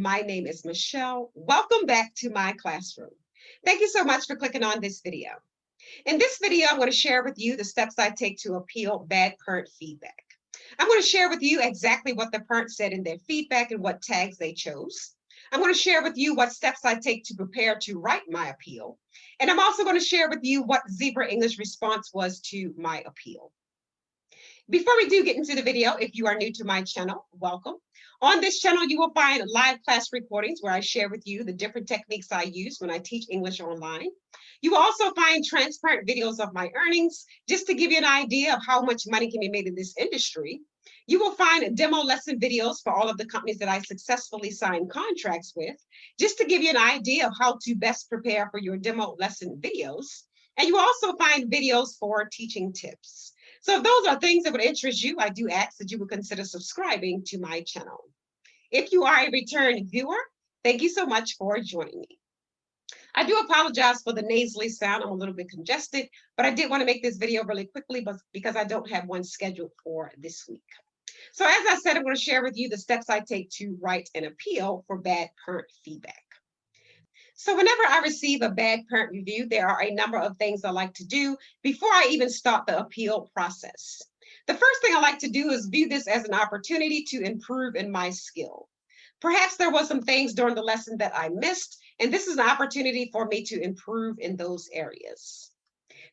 my name is Michelle. Welcome back to my classroom. Thank you so much for clicking on this video. In this video, I'm going to share with you the steps I take to appeal bad parent feedback. I'm going to share with you exactly what the parent said in their feedback and what tags they chose. I'm going to share with you what steps I take to prepare to write my appeal. And I'm also going to share with you what Zebra English response was to my appeal. Before we do get into the video, if you are new to my channel, welcome. On this channel, you will find live class recordings where I share with you the different techniques I use when I teach English online. You will also find transparent videos of my earnings, just to give you an idea of how much money can be made in this industry. You will find demo lesson videos for all of the companies that I successfully signed contracts with, just to give you an idea of how to best prepare for your demo lesson videos. And you will also find videos for teaching tips. So if those are things that would interest you, I do ask that you would consider subscribing to my channel. If you are a return viewer, thank you so much for joining me. I do apologize for the nasally sound. I'm a little bit congested, but I did want to make this video really quickly because I don't have one scheduled for this week. So as I said, I'm going to share with you the steps I take to write an appeal for bad parent feedback. So whenever I receive a bad parent review, there are a number of things I like to do before I even start the appeal process. The first thing I like to do is view this as an opportunity to improve in my skill. Perhaps there was some things during the lesson that I missed, and this is an opportunity for me to improve in those areas.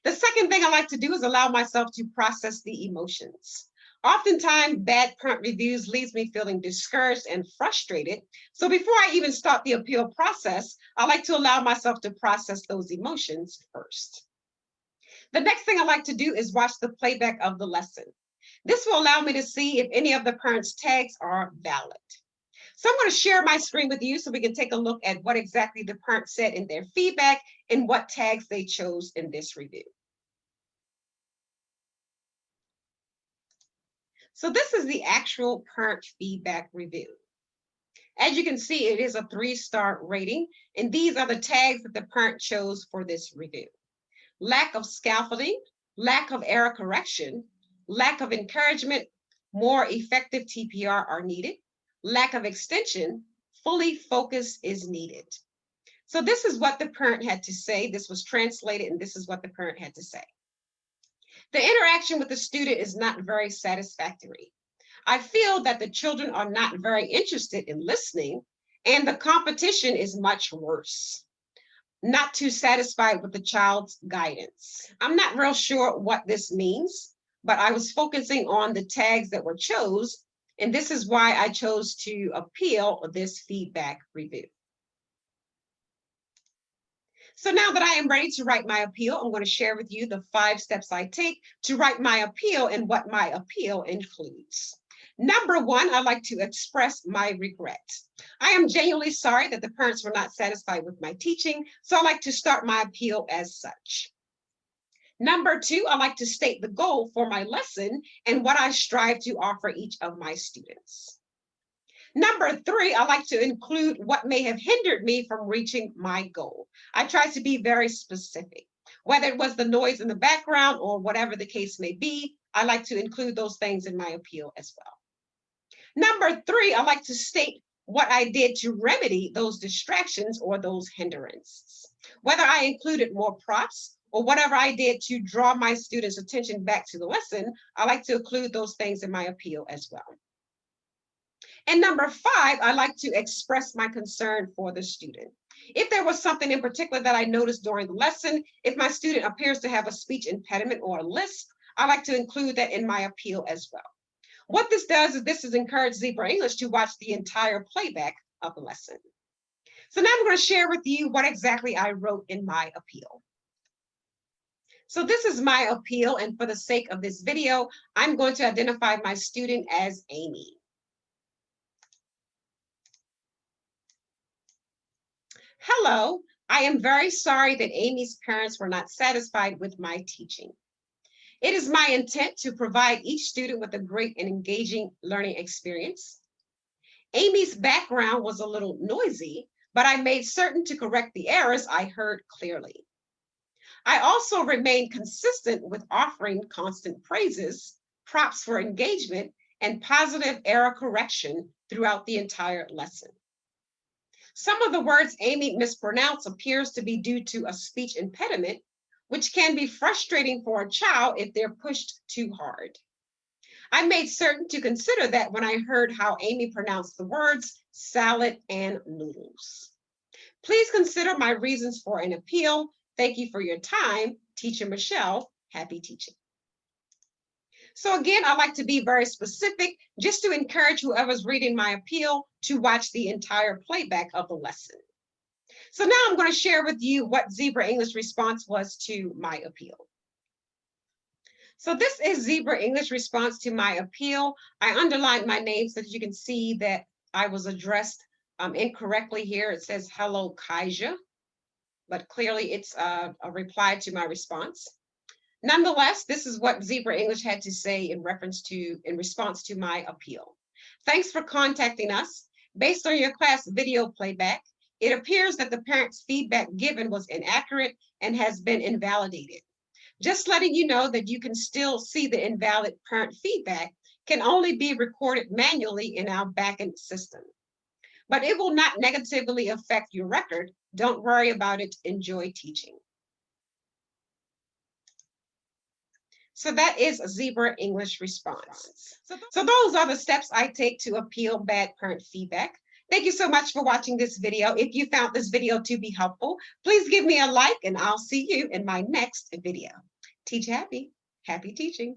The second thing I like to do is allow myself to process the emotions. Oftentimes, bad parent reviews leaves me feeling discouraged and frustrated. So before I even start the appeal process, I like to allow myself to process those emotions first. The next thing I like to do is watch the playback of the lesson. This will allow me to see if any of the parents' tags are valid. So I'm going to share my screen with you so we can take a look at what exactly the parents said in their feedback and what tags they chose in this review. So this is the actual parent feedback review. As you can see, it is a 3-star rating, and these are the tags that the parent chose for this review. Lack of scaffolding, lack of error correction, lack of encouragement, more effective TPR are needed, lack of extension, fully focused is needed. So this is what the parent had to say. This was translated, and this is what the parent had to say. The interaction with the student is not very satisfactory. I feel that the children are not very interested in listening, and the competition is much worse. Not too satisfied with the child's guidance. I'm not real sure what this means, but I was focusing on the tags that were chosen, and this is why I chose to appeal this feedback review. So now that I am ready to write my appeal, I'm going to share with you the 5 steps I take to write my appeal and what my appeal includes. Number 1, I like to express my regret. I am genuinely sorry that the parents were not satisfied with my teaching, so I like to start my appeal as such. Number 2, I like to state the goal for my lesson and what I strive to offer each of my students. Number 3, I like to include what may have hindered me from reaching my goal. I try to be very specific. Whether it was the noise in the background or whatever the case may be, I like to include those things in my appeal as well. Number 3, I like to state what I did to remedy those distractions or those hindrances. Whether I included more props or whatever I did to draw my students' attention back to the lesson, I like to include those things in my appeal as well. And number 5, I like to express my concern for the student. If there was something in particular that I noticed during the lesson, if my student appears to have a speech impediment or a lisp, I like to include that in my appeal as well. What this does is this has encouraged Zebra English to watch the entire playback of the lesson. So now I'm going to share with you what exactly I wrote in my appeal. So this is my appeal, and for the sake of this video, I'm going to identify my student as Amy. Hello, I am very sorry that Amy's parents were not satisfied with my teaching. It is my intent to provide each student with a great and engaging learning experience. Amy's background was a little noisy, but I made certain to correct the errors I heard clearly. I also remained consistent with offering constant praises, props for engagement, and positive error correction throughout the entire lesson. Some of the words Amy mispronounced appears to be due to a speech impediment, which can be frustrating for a child if they're pushed too hard. I made certain to consider that when I heard how Amy pronounced the words salad and noodles. Please consider my reasons for an appeal. Thank you for your time. Teacher Michelle, happy teaching. So again, I like to be very specific just to encourage whoever's reading my appeal to watch the entire playback of the lesson. So now I'm going to share with you what Zebra English response was to my appeal. So this is Zebra English response to my appeal. I underlined my name so that you can see that I was addressed incorrectly here. It says, hello, Kaija, but clearly it's a reply to my response. Nonetheless, this is what Zebra English had to say in response to my appeal. Thanks for contacting us. Based on your class video playback, it appears that the parent's feedback given was inaccurate and has been invalidated. Just letting you know that you can still see the invalid parent feedback can only be recorded manually in our backend system. But it will not negatively affect your record. Don't worry about it. Enjoy teaching. So that is a Zebra English response. So those are the steps I take to appeal bad parent feedback. Thank you so much for watching this video. If you found this video to be helpful, please give me a like and I'll see you in my next video. Teach happy. Happy teaching.